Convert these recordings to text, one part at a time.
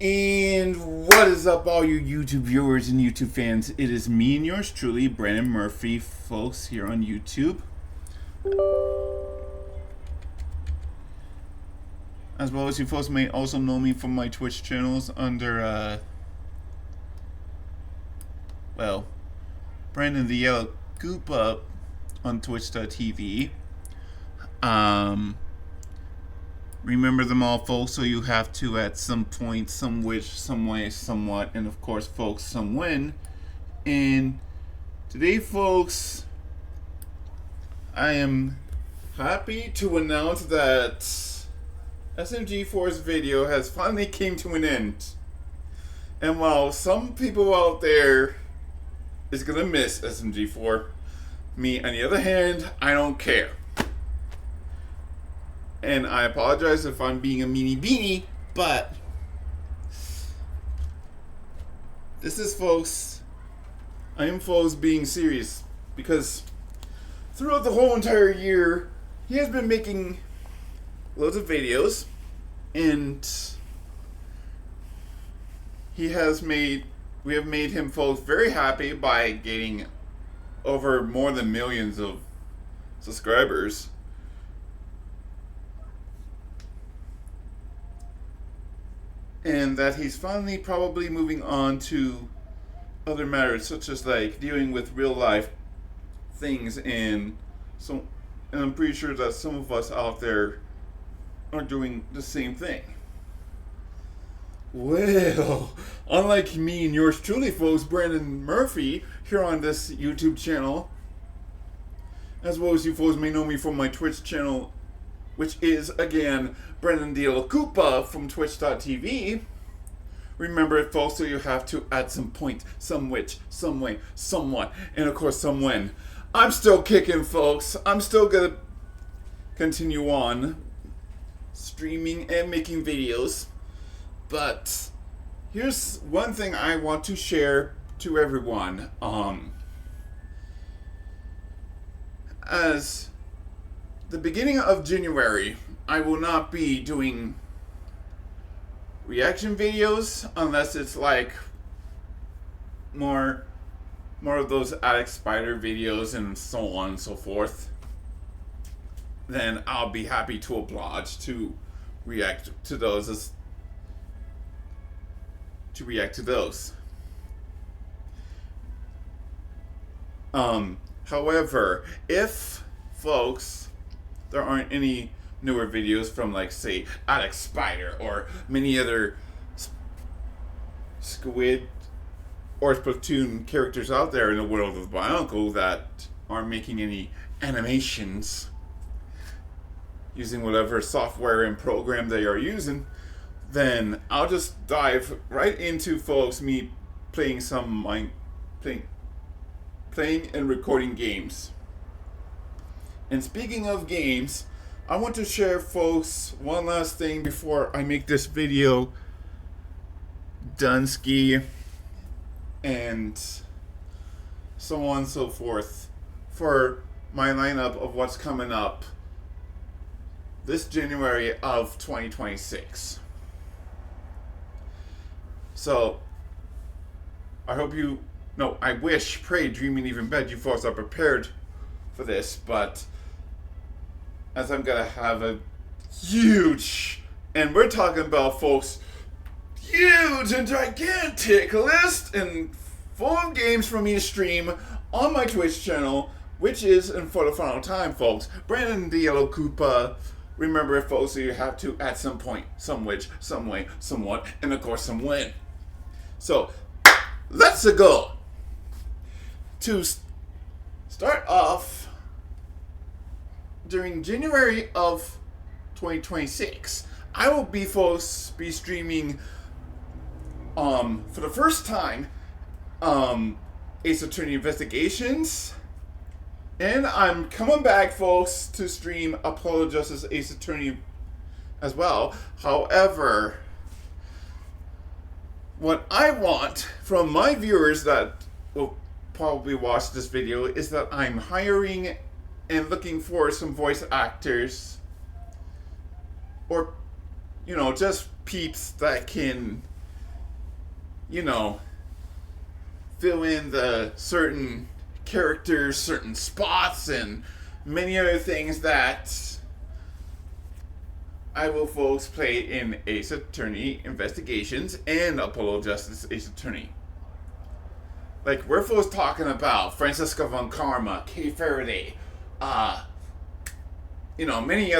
And what is up, all you YouTube viewers and YouTube fans? It is me and yours truly, Brandon Murphy, folks, here on YouTube. As well as you folks may also know me from my Twitch channels under, well, Brandon the Yellow Goop Up on Twitch.tv. Remember them all, folks, so you have to at some point, some which, some way, somewhat, and of course, folks, some when. And today, folks, I am happy to announce that SMG4's video has finally came to an end. And while some people out there is gonna miss SMG4, me, on the other hand, I don't care. And I apologize if I'm being a meanie beanie, but this is, folks, I am, folks, being serious, because throughout the whole entire year, he has been making loads of videos, and we have made him, folks, very happy by getting over more than millions of subscribers. And that he's finally probably moving on to other matters, such as like dealing with real life things, and I'm pretty sure that some of us out there are doing the same thing. Well, unlike me and yours truly, folks, Brandon Murphy, here on this YouTube channel, as well as you folks may know me from my Twitch channel, which is, again, Brandon the Yellow Koopa from Twitch.tv. Remember it, folks, so you have to at some point, some which, some way, somewhat, and of course some when. I'm still kicking, folks. I'm still gonna continue on streaming and making videos. But here's one thing I want to share to everyone. As the beginning of January, I will not be doing reaction videos unless it's like more of those Alex Spider videos and so on and so forth. Then I'll be happy to oblige to react to those However, if, folks, there aren't any newer videos from, like, say, Alex Spider or many other Squid or Splatoon characters out there in the world of my uncle that aren't making any animations using whatever software and program they are using, then I'll just dive right into, folks, me playing playing and recording games. And speaking of games, I want to share, folks, one last thing before I make this video Dunsky and so on and so forth for my lineup of what's coming up this January of 2026. So, I wish, pray, dream, and even bet you folks are prepared for this, but as I'm gonna have a huge, and we're talking about, folks, huge and gigantic list and full of games for me to stream on my Twitch channel, which is, and for the final time, folks, Brandon the Yellow Koopa. Remember, folks, so you have to at some point, some which, some way, somewhat, and of course some when. So, let's go. To start off, during January of 2026, I will be, folks, streaming for the first time Ace Attorney Investigations, and I'm coming back, folks, to stream Apollo Justice Ace Attorney as well. However, what I want from my viewers that will probably watch this video is that I'm hiring and looking for some voice actors, or, you know, just peeps that can you know, fill in the certain characters, certain spots, and many other things that I will folks play in Ace Attorney Investigations and Apollo Justice Ace Attorney. Like, we're folks talking about Francisca Von Karma, Kay Faraday, you know, many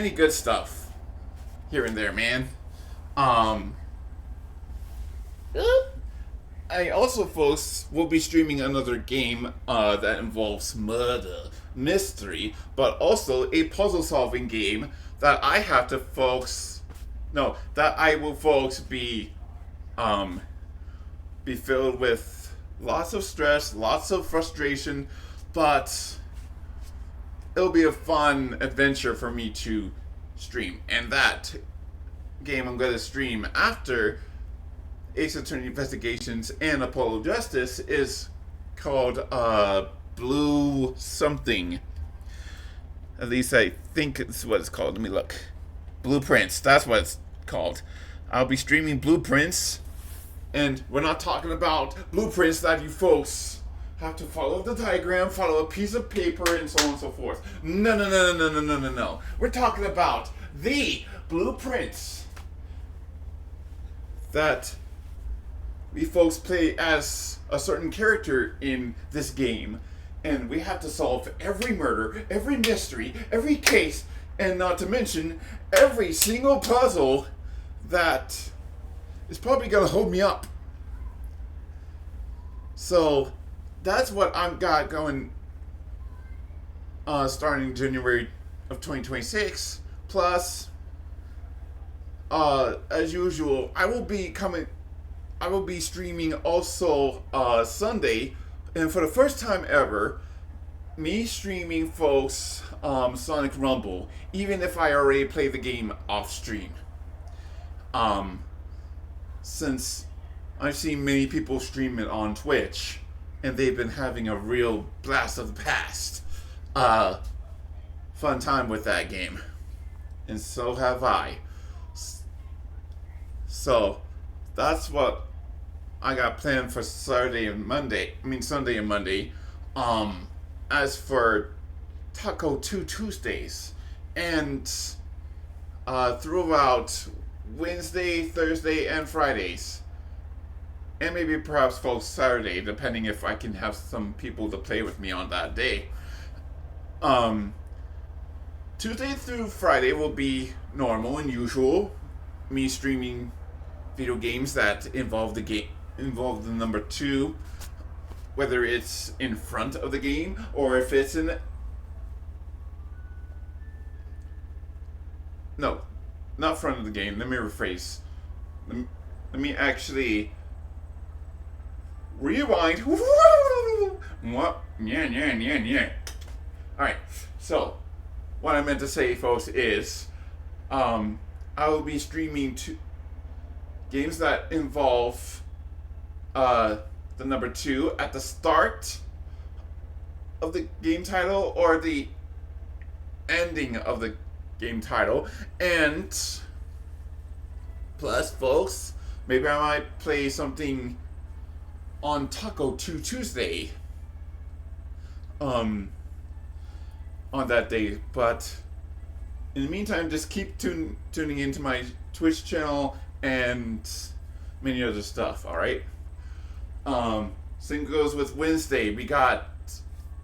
good stuff here and there, man. I also, folks, will be streaming another game that involves murder, mystery, but also a puzzle-solving game that I have to, that I will, folks, be filled with lots of stress, lots of frustration, but it'll be a fun adventure for me to stream. And that game I'm going to stream after Ace Attorney Investigations and Apollo Justice is called Blue something. At least I think it's what it's called. Let me look. Blueprints. That's what it's called. I'll be streaming Blueprints. And we're not talking about blueprints that you folks have to follow the diagram, follow a piece of paper, and so on and so forth. No. We're talking about the blueprints that we folks play as a certain character in this game. And we have to solve every murder, every mystery, every case, and not to mention every single puzzle that is probably going to hold me up. So that's what I've got going starting January of 2026. Plus, as usual, I will be streaming also Sunday, and for the first time ever, me streaming, folks, Sonic Rumble, even if I already play the game off stream. Since I've seen many people stream it on Twitch, and they've been having a real blast of the past. Fun time with that game. And so have I. So, that's what I got planned for Sunday and Monday. As for Taco 2 Tuesdays, and throughout Wednesday, Thursday, and Fridays, and maybe perhaps folks Saturday, depending if I can have some people to play with me on that day. Tuesday through Friday will be normal and usual, me streaming video games that involve the number 2, whether it's in front of the game or if it's in no, not front of the game. Let me rephrase. Let me actually rewind. What? Yeah. Alright, so what I meant to say, folks, is I will be streaming games that involve the number 2 at the start of the game title or the ending of the game title. And plus, folks, maybe I might play something on Taco 2 Tuesday on that day. But in the meantime, just keep tuning into my Twitch channel and many other stuff, alright? Same goes with Wednesday. We got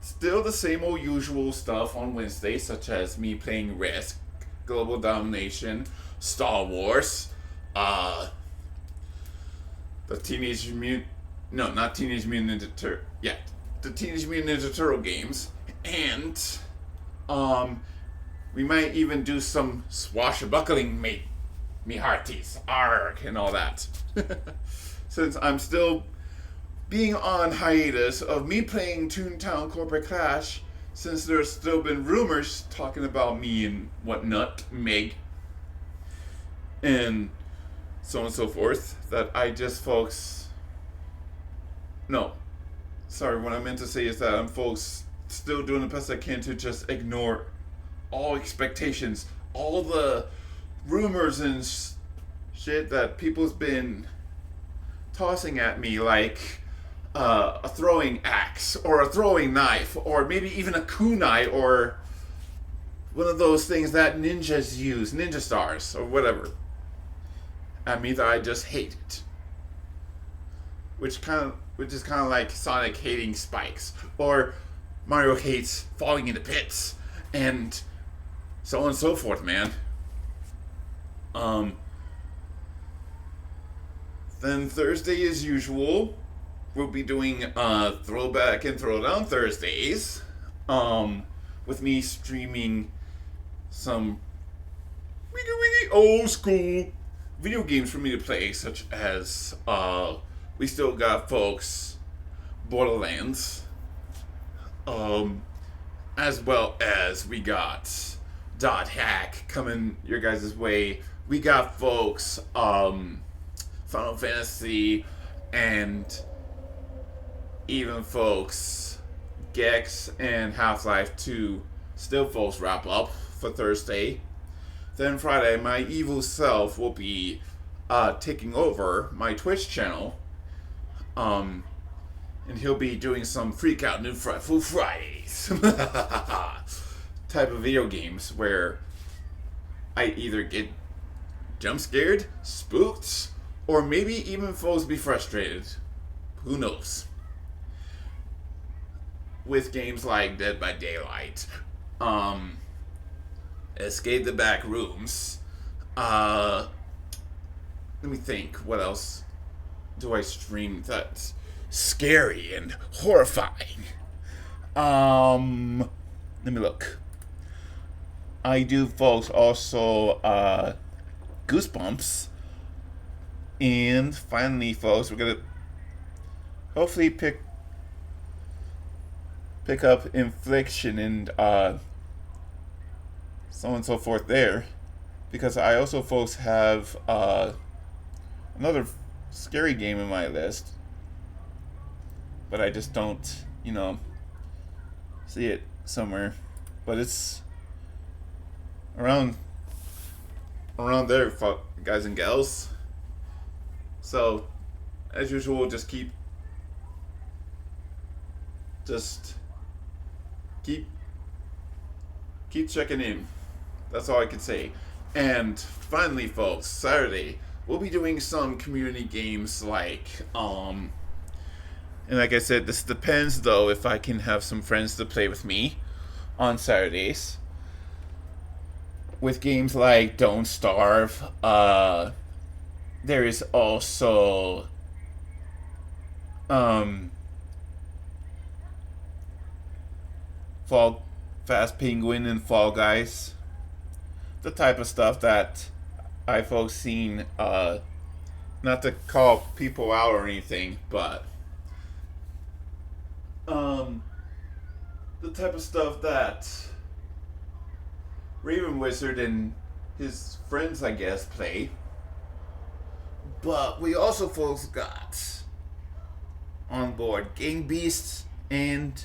still the same old usual stuff on Wednesday, such as me playing Risk, Global Domination, Star Wars, the the Teenage Mutant Ninja Turtle games, and we might even do some swashbuckling me hearties, arg, and all that. Since I'm still being on hiatus of me playing Toontown Corporate Clash, since there's still been rumors talking about me and whatnot, Meg, and so on and so forth, that I just, folks... No. Sorry, what I meant to say is that I'm, folks, still doing the best I can to just ignore all expectations, all the rumors and shit that people's been tossing at me like a throwing axe or a throwing knife or maybe even a kunai or one of those things that ninjas use, ninja stars or whatever, at me that I just hate it. Which is kind of like Sonic hating spikes or Mario hates falling into pits and so on and so forth, man. Then Thursday, as usual, we'll be doing Throwback and Throwdown Thursdays. With me streaming some really old school video games for me to play, such as we still got folks Borderlands, as well as we got Dot Hack coming your guys' way. We got folks Final Fantasy and even folks Gex and Half-Life 2 still folks wrap up for Thursday. Then Friday, my evil self will be taking over my Twitch channel. And he'll be doing some Freak Out New Frightful Fridays type of video games where I either get jump scared, spooked, or maybe even folks be frustrated. Who knows? With games like Dead by Daylight, Escape the Back Rooms, let me think, what else do I stream that's scary and horrifying? Let me look. I do, folks, also Goosebumps. And finally, folks, we're gonna hopefully pick up Infliction and so on and so forth there, because I also, folks, have another scary game in my list, but I just don't, see it somewhere. But it's around there, guys and gals. So, as usual, just keep checking in. That's all I can say. And finally, folks, Saturday we'll be doing some community games like and like I said, this depends though if I can have some friends to play with me on Saturdays. With games like Don't Starve, there is also Fast Penguin and Fall Guys. The type of stuff that I folks seen, not to call people out or anything, but the type of stuff that Raven Wizard and his friends, I guess, play. But we also, folks, got on board Gang Beasts and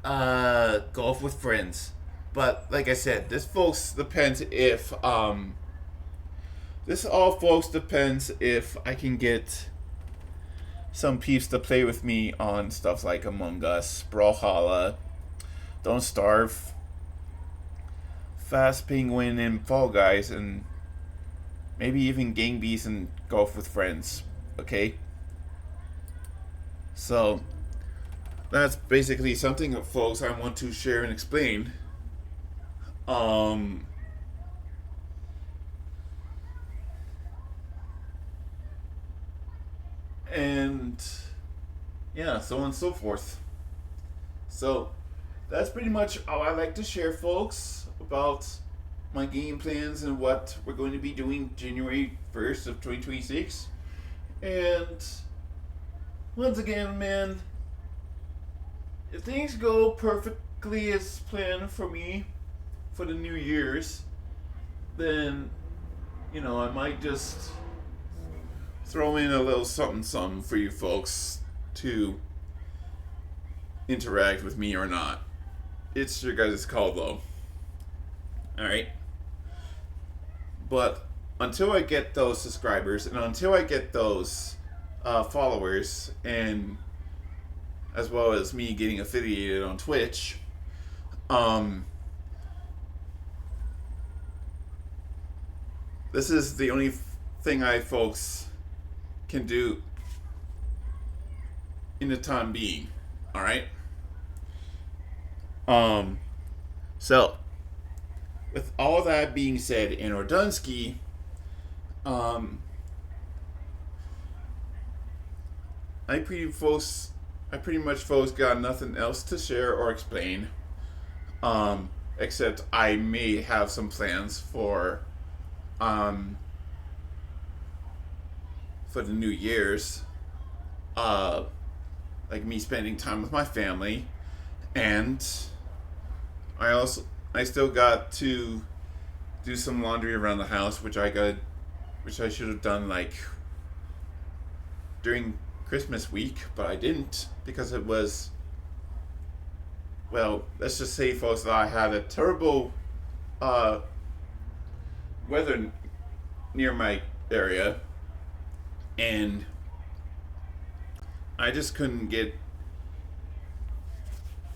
Golf with Friends. But like I said, this folks depends if this all, folks, depends if I can get some peeps to play with me on stuff like Among Us, Brawlhalla, Don't Starve, Fast Penguin, and Fall Guys, and maybe even Gang Beasts and Golf with Friends. Okay? So that's basically something, folks, I want to share and explain. And yeah, so on and so forth. So that's pretty much all I like to share, folks, about my game plans and what we're going to be doing January 1st of 2026. And once again, man, if things go perfectly as planned for me for the New Year's, then, I might just throw in a little something for you folks to interact with me or not. It's your guys' call, though. Alright? But until I get those subscribers and until I get those followers, and as well as me getting affiliated on Twitch. This is the only thing I folks can do in the time being. All right. So with all that being said, in Ordunsky, I pretty much folks got nothing else to share or explain. Except I may have some plans for the New Year's. Like me spending time with my family, and I still got to do some laundry around the house, which I should have done like during Christmas week, but I didn't because it was, well, let's just say, folks, that I had a terrible weather near my area, and I just couldn't get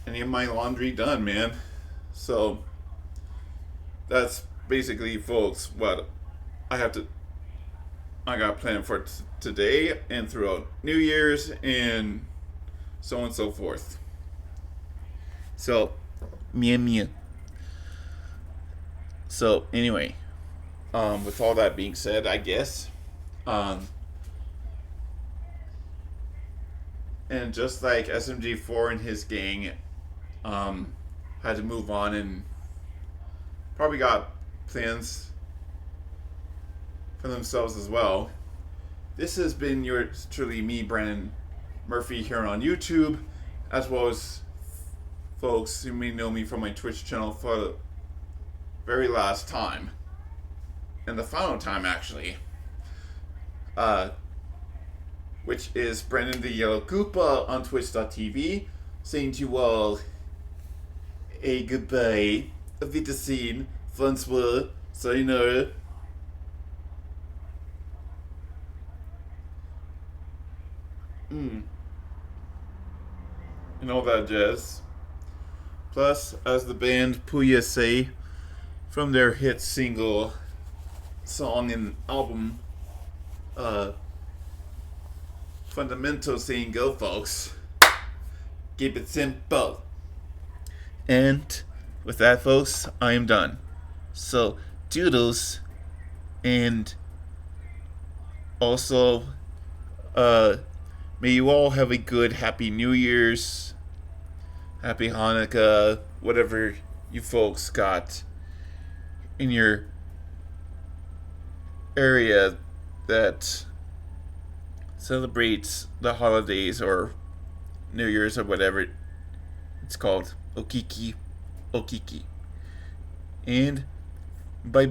any of my laundry done, man. So that's basically, folks, what I got planned for today and throughout New Year's and so on and so forth. So, meow. So anyway, with all that being said, I guess, and just like SMG4 and his gang had to move on and probably got plans for themselves as well, this has been yours truly, me, Brandon Murphy, here on YouTube, as well as folks who may know me from my Twitch channel for the very last time, and the final time actually, which is Brandon the Yellow Koopa on Twitch.tv, saying to you all a goodbye, auf Wiedersehen, Francois, sayonara. And all that jazz. Plus, as the band Puya say, from their hit single, song, and album, Fundamental, saying, go folks, keep it simple. And with that, folks, I am done. So, doodles, and also, may you all have a good, happy New Year's, happy Hanukkah, whatever you folks got in your area that celebrates the holidays or New Year's or whatever it's called. Okiki. And bye.